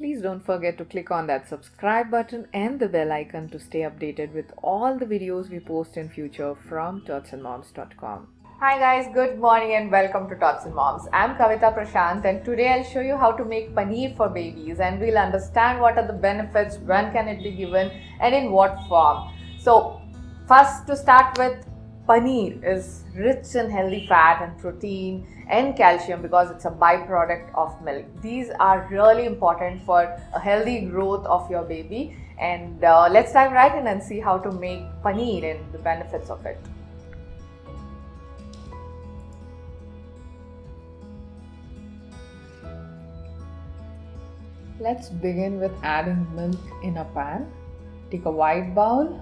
Please don't forget to click on that subscribe button and the bell icon to stay updated with all the videos we post in future from totsandmoms.com. Hi guys, good morning and welcome to Tots and Moms. I'm Kavita Prashant and today I'll show you how to make paneer for babies and we'll understand what are the benefits, when can it be given and in what form. So first to start with, paneer is rich in healthy fat and protein and calcium because it's a byproduct of milk. These are really important for a healthy growth of your baby, and let's dive right in and see how to make paneer and the benefits of it. Let's begin with adding milk in a pan. Take a wide bowl,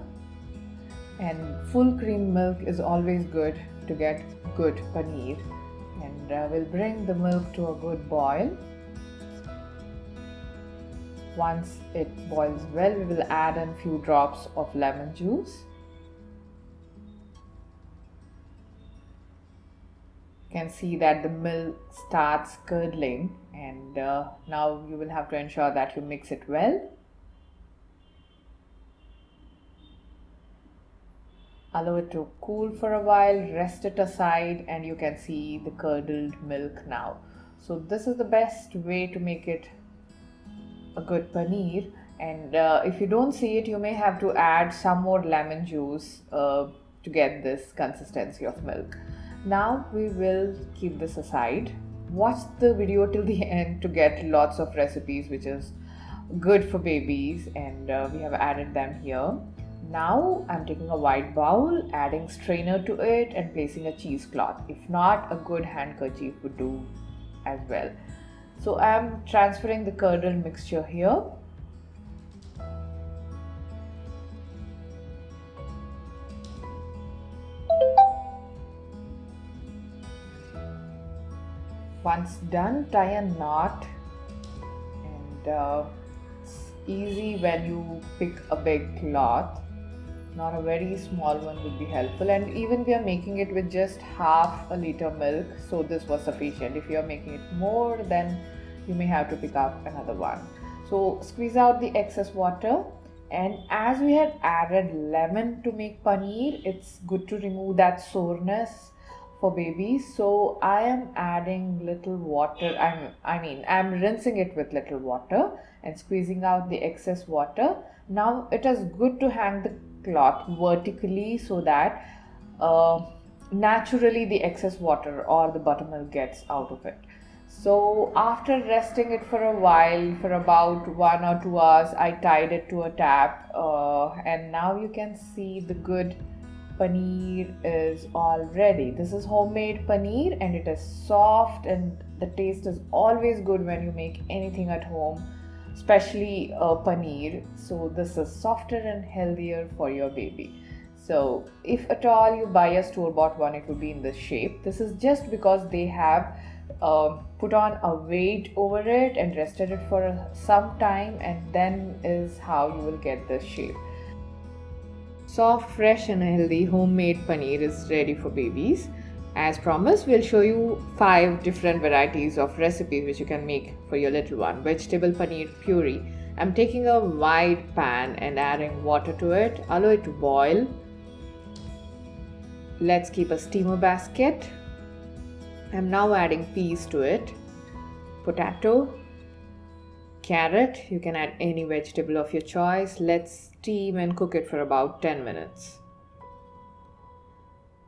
and full cream milk is always good to get good paneer. And we'll bring the milk to a good boil. Once it boils well, we will add in a few drops of lemon juice. You can see that the milk starts curdling, and now you will have to ensure that you mix it well. Allow it to cool for a while, rest it aside, and you can see the curdled milk now. So this is the best way to make it a good paneer, and if you don't see it, you may have to add some more lemon juice to get this consistency of milk. Now we will keep this aside. Watch the video till the end to get lots of recipes which is good for babies, and we have added them here. Now I'm taking a wide bowl, adding strainer to it and placing a cheesecloth. If not, a good handkerchief would do as well. So I'm transferring the curdled mixture here. Once done, tie a knot, and it's easy when you pick a big cloth. Not a very small one would be helpful, and even we are making it with just half a liter milk, so this was sufficient. If you are making it more, then you may have to pick up another one. So squeeze out the excess water, and as we had added lemon to make paneer, it's good to remove that soreness for babies. So I am adding little water. I'm rinsing it with little water and squeezing out the excess water. Now it is good to hang the cloth vertically so that naturally the excess water or the buttermilk gets out of it. So after resting it for a while, for about 1 or 2 hours, I tied it to a tap, and now you can see the good paneer is all ready. This is homemade paneer and it is soft, and the taste is always good when you make anything at home, especially paneer. So this is softer and healthier for your baby. So if at all you buy a store-bought one, it will be in this shape. This is just because they have put on a weight over it and rested it for some time, and then is how you will get this shape. Soft, fresh and healthy homemade paneer is ready for babies. As promised, we'll show you 5 different varieties of recipes which you can make for your little one. Vegetable paneer puri. I'm taking a wide pan and adding water to it. Allow it to boil. Let's keep a steamer basket. I'm now adding peas to it. Potato, carrot, you can add any vegetable of your choice. Let's steam and cook it for about 10 minutes.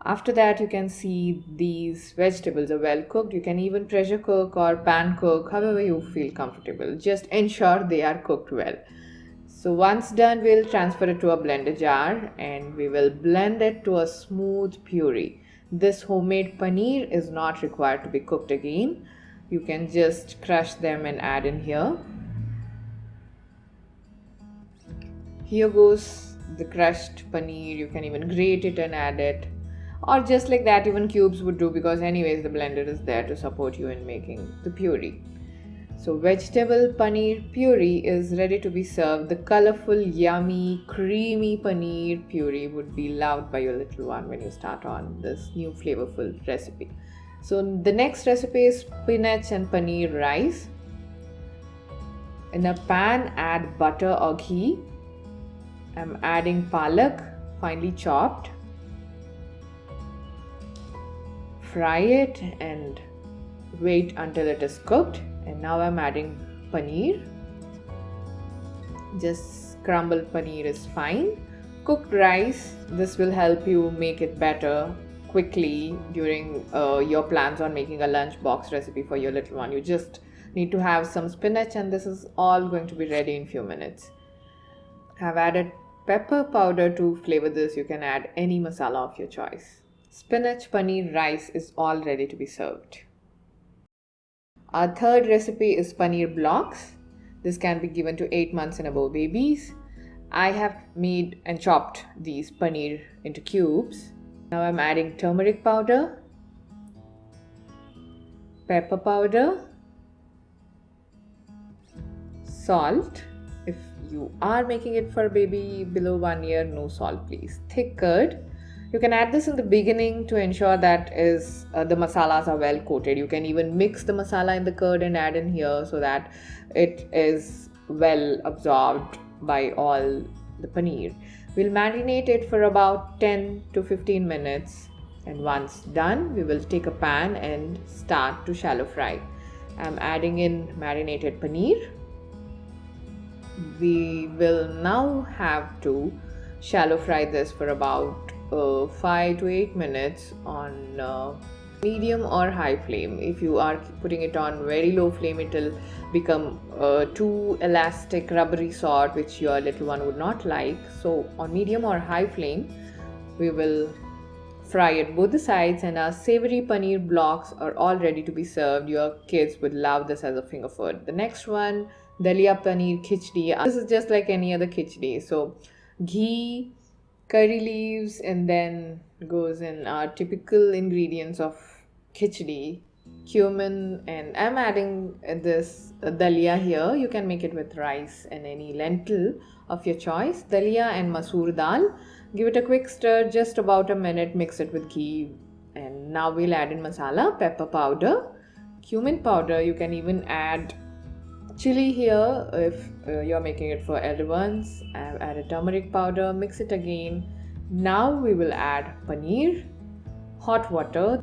After that, you can see these vegetables are well cooked. You can even pressure cook or pan cook, however you feel comfortable. Just ensure they are cooked well. So once done, we'll transfer it to a blender jar and we will blend it to a smooth puree. This homemade paneer is not required to be cooked again. You can just crush them and add in here. Here goes the crushed paneer. You can even grate it and add it, or just like that, even cubes would do, because anyways the blender is there to support you in making the puree. So vegetable paneer puree is ready to be served. The colorful, yummy, creamy paneer puree would be loved by your little one when you start on this new flavorful recipe. So the next recipe is spinach and paneer rice. In a pan, add butter or ghee. I'm adding palak, finely chopped. Fry it and wait until it is cooked. And now I'm adding paneer. Just crumbled paneer is fine. Cooked rice, this will help you make it better quickly during your plans on making a lunch box recipe for your little one. You just need to have some spinach and this is all going to be ready in few minutes. I've added pepper powder to flavor this. You can add any masala of your choice. Spinach paneer rice is all ready to be served. Our third recipe is Paneer Blocks. This can be given to 8 months and above babies. I have made and chopped these paneer into cubes. Now I'm adding turmeric powder, pepper powder, salt. If you are making it for a baby below 1 year, no salt please. Thick curd. You can add this in the beginning to ensure that the masalas are well coated. You can even mix the masala in the curd and add in here so that it is well absorbed by all the paneer. We'll marinate it for about 10 to 15 minutes and once done, we will take a pan and start to shallow fry. I'm adding in marinated paneer. We will now have to shallow fry this for about 5 to 8 minutes on medium or high flame. If you are putting it on very low flame, it will become too elastic, rubbery sort, which your little one would not like. So on medium or high flame, we will fry it both the sides, and our savory paneer blocks are all ready to be served. Your kids would love this as a finger food. The next one, Dalia Paneer khichdi. This is just like any other khichdi. So ghee, curry leaves, and then goes in our typical ingredients of khichdi, cumin, and I'm adding this dalia here. You can make it with rice and any lentil of your choice. Dalia and masoor dal. Give it a quick stir, just about a minute, mix it with ghee, and now we'll add in masala, pepper powder, cumin powder. You can even add chili here if you're making it for elder ones. I've added turmeric powder, mix it again. Now we will add paneer, hot water.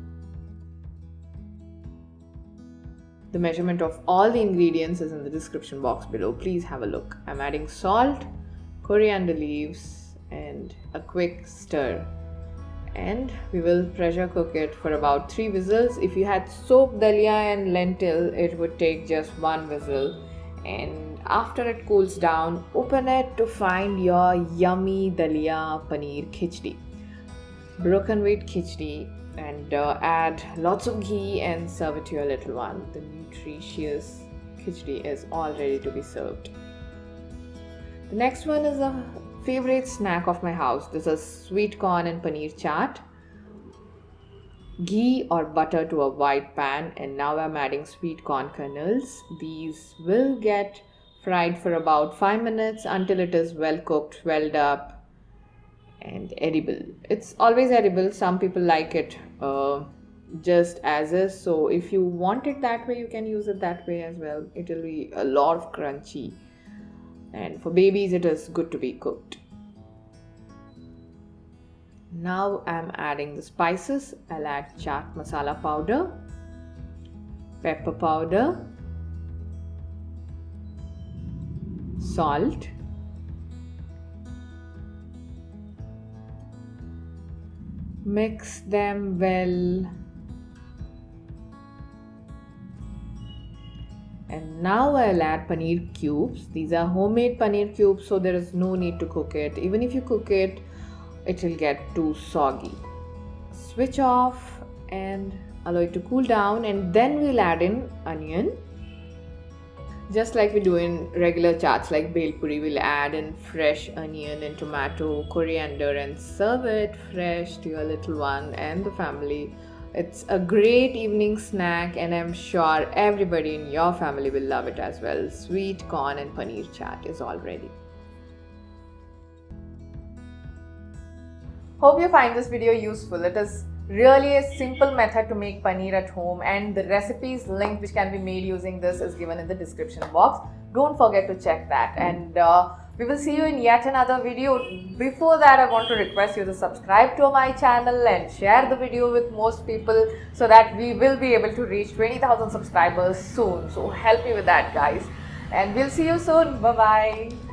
The measurement of all the ingredients is in the description box below. Please have a look. I'm adding salt, coriander leaves, and a quick stir. And we will pressure cook it for about 3 whistles. If you had soaked dalia and lentil, it would take just 1 whistle. And after it cools down, open it to find your yummy dalia paneer khichdi, broken wheat khichdi, and add lots of ghee and serve it to your little one. The nutritious khichdi is all ready to be served. The next one is a favorite snack of my house. This is sweet corn and paneer chaat. Ghee or butter to a wide pan, and now I'm adding sweet corn kernels. These will get fried for about 5 minutes until it is well cooked, swelled up, and edible. It's always edible. Some people like it just as is, so if you want it that way, you can use it that way as well. It will be a lot of crunchy, and for babies it is good to be cooked. Now I'm adding the spices. I'll add chaat masala powder, pepper powder, salt, mix them well, and now I'll add paneer cubes. These are homemade paneer cubes, so there is no need to cook it. Even if you cook it, it will get too soggy. Switch off and allow it to cool down, and then we'll add in onion. Just like we do in regular chaats like bel puri, we'll add in fresh onion and tomato, coriander, and serve it fresh to your little one and the family. It's a great evening snack, and I'm sure everybody in your family will love it as well. Sweet corn and paneer chaat is all ready. Hope you find this video useful. It is really a simple method to make paneer at home, and the recipes link which can be made using this is given in the description box. Don't forget to check that. And we will see you in yet another video. Before that, I want to request you to subscribe to my channel and share the video with most people so that we will be able to reach 20,000 subscribers soon. So help me with that, guys. And we'll see you soon. Bye bye.